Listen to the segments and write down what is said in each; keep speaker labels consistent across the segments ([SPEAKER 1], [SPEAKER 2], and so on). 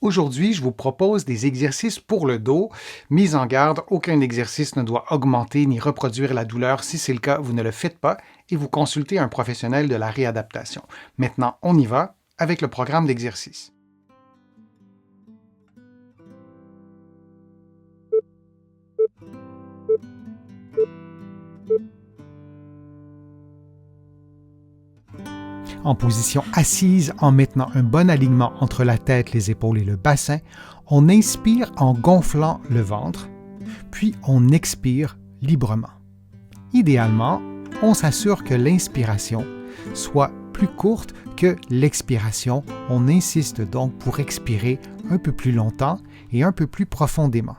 [SPEAKER 1] Aujourd'hui, je vous propose des exercices pour le dos. Mise en garde, aucun exercice ne doit augmenter ni reproduire la douleur. Si c'est le cas, vous ne le faites pas et vous consultez un professionnel de la réadaptation. Maintenant, on y va avec le programme d'exercice. En position assise, en maintenant un bon alignement entre la tête, les épaules et le bassin, on inspire en gonflant le ventre, puis on expire librement. Idéalement, on s'assure que l'inspiration soit plus courte que l'expiration. On insiste donc pour expirer un peu plus longtemps et un peu plus profondément.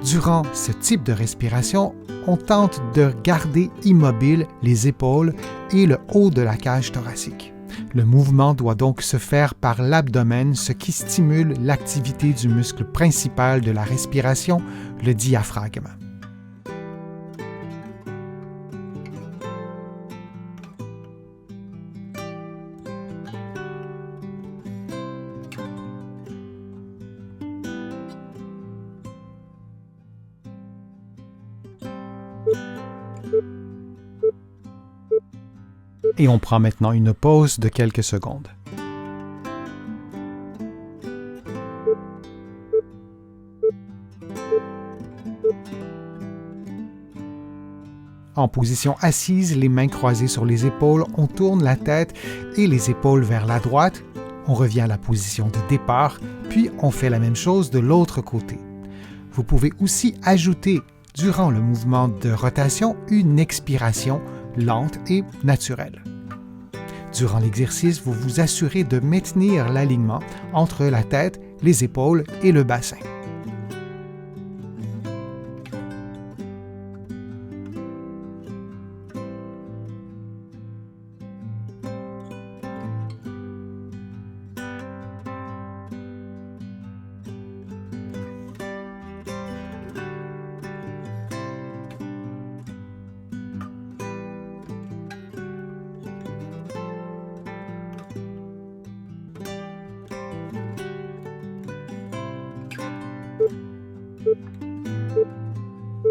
[SPEAKER 1] Durant ce type de respiration, on tente de garder immobiles les épaules et le haut de la cage thoracique. Le mouvement doit donc se faire par l'abdomen, ce qui stimule l'activité du muscle principal de la respiration, le diaphragme. Et on prend maintenant une pause de quelques secondes. En position assise, les mains croisées sur les épaules, on tourne la tête et les épaules vers la droite. On revient à la position de départ, puis on fait la même chose de l'autre côté. Vous pouvez aussi ajouter, durant le mouvement de rotation, une expiration lente et naturelle. Durant l'exercice, vous vous assurez de maintenir l'alignement entre la tête, les épaules et le bassin.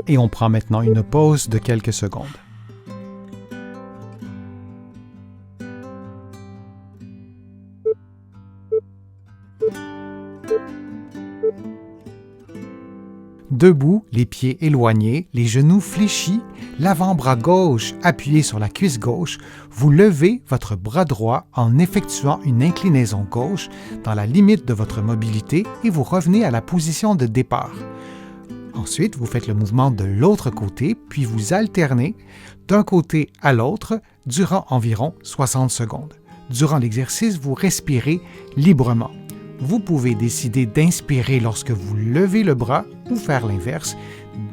[SPEAKER 1] Et on prend maintenant une pause de quelques secondes. Debout, les pieds éloignés, les genoux fléchis, l'avant-bras gauche appuyé sur la cuisse gauche, vous levez votre bras droit en effectuant une inclinaison gauche dans la limite de votre mobilité et vous revenez à la position de départ. Ensuite, vous faites le mouvement de l'autre côté, puis vous alternez d'un côté à l'autre durant environ 60 secondes. Durant l'exercice, vous respirez librement. Vous pouvez décider d'inspirer lorsque vous levez le bras ou faire l'inverse,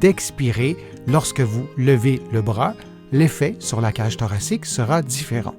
[SPEAKER 1] d'expirer lorsque vous levez le bras. L'effet sur la cage thoracique sera différent.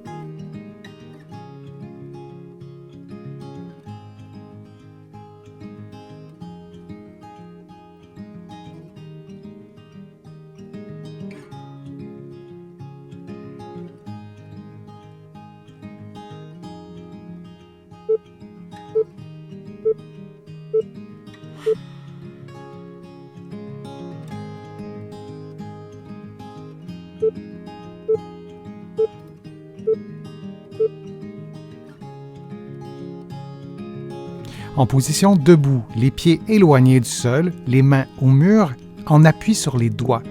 [SPEAKER 1] En position debout, les pieds éloignés du sol, les mains au mur, en appui sur les doigts.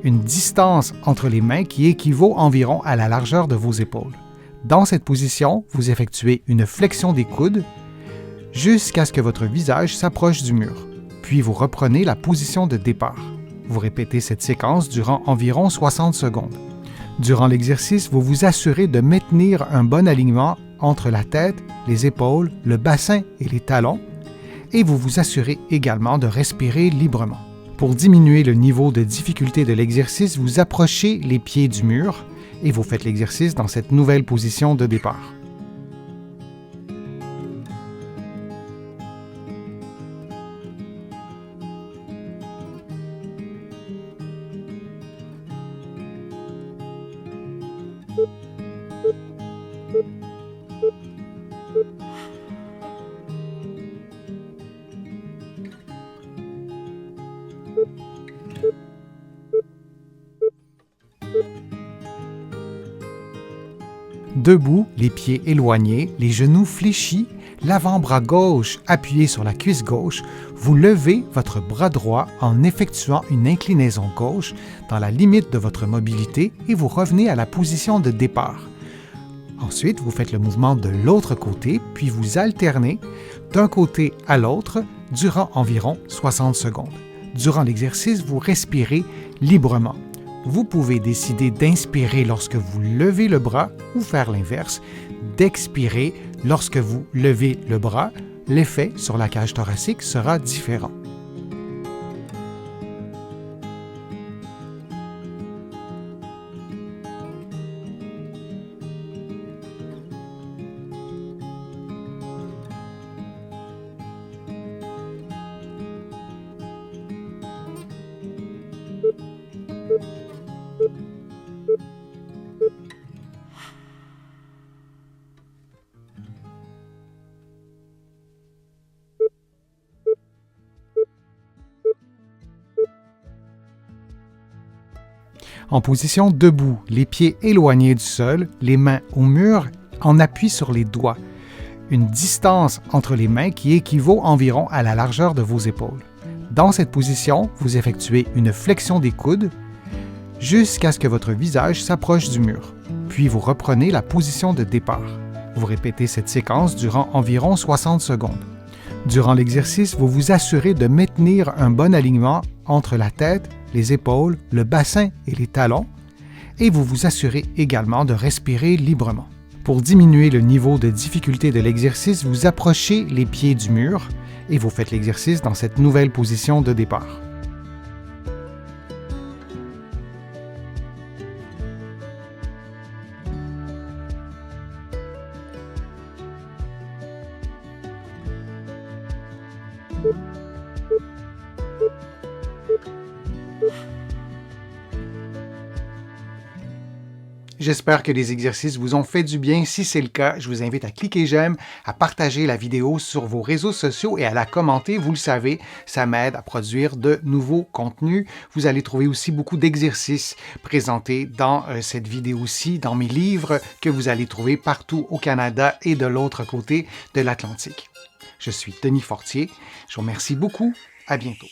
[SPEAKER 1] Une distance entre les mains qui équivaut environ à la largeur de vos épaules. Dans cette position, vous effectuez une flexion des coudes jusqu'à ce que votre visage s'approche du mur. Puis vous reprenez la position de départ. Vous répétez cette séquence durant environ 60 secondes. Durant l'exercice, vous vous assurez de maintenir un bon alignement entre la tête, les épaules, le bassin et les talons, et vous vous assurez également de respirer librement. Pour diminuer le niveau de difficulté de l'exercice, vous approchez les pieds du mur et vous faites l'exercice dans cette nouvelle position de départ. Debout, les pieds éloignés, les genoux fléchis, l'avant-bras gauche appuyé sur la cuisse gauche, vous levez votre bras droit en effectuant une inclinaison gauche dans la limite de votre mobilité et vous revenez à la position de départ. Ensuite, vous faites le mouvement de l'autre côté, puis vous alternez d'un côté à l'autre durant environ 60 secondes. Durant l'exercice, vous respirez librement. Vous pouvez décider d'inspirer lorsque vous levez le bras ou faire l'inverse, d'expirer lorsque vous levez le bras. L'effet sur la cage thoracique sera différent. En position debout, les pieds éloignés du sol, les mains au mur, en appui sur les doigts. Une distance entre les mains qui équivaut environ à la largeur de vos épaules. Dans cette position, vous effectuez une flexion des coudes jusqu'à ce que votre visage s'approche du mur. Puis vous reprenez la position de départ. Vous répétez cette séquence durant environ 60 secondes. Durant l'exercice, vous vous assurez de maintenir un bon alignement entre la tête, les épaules, le bassin et les talons, et vous vous assurez également de respirer librement. Pour diminuer le niveau de difficulté de l'exercice, vous approchez les pieds du mur et vous faites l'exercice dans cette nouvelle position de départ. J'espère que les exercices vous ont fait du bien. Si c'est le cas, je vous invite à cliquer j'aime, à partager la vidéo sur vos réseaux sociaux et à la commenter. Vous le savez, ça m'aide à produire de nouveaux contenus. Vous allez trouver aussi beaucoup d'exercices présentés dans cette vidéo-ci, dans mes livres que vous allez trouver partout au Canada et de l'autre côté de l'Atlantique. Je suis Denis Fortier. Je vous remercie beaucoup. À bientôt.